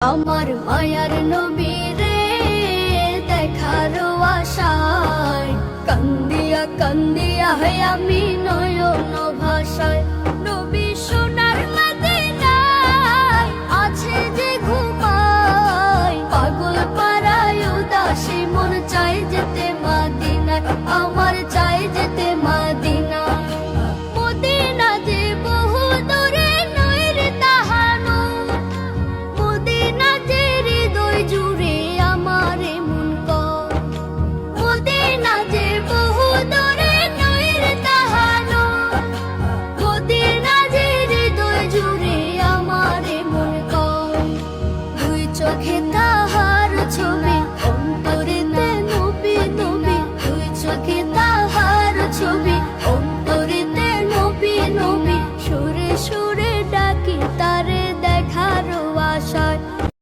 আমার মায়ার নবীরে দেখার আশায় কান্দিয়া কান্দিয়া আমি নয়ন ভাষায় নবী সোনার মদিনায় আছে যে ঘুমায় পাগল পারায় উদাসী মন চাই যেতে মদিনায় আমার চাই যেতে মদিনায় মদিনা যে বহু দূরে নইর তাহানো মদিনা যে হৃদয় জুড়ে আমার মন কর মদিনা যে বহু দূরে নইর তাহানো মদিনা যে হৃদয় জুড়ে আমার মন কর দুই চোখে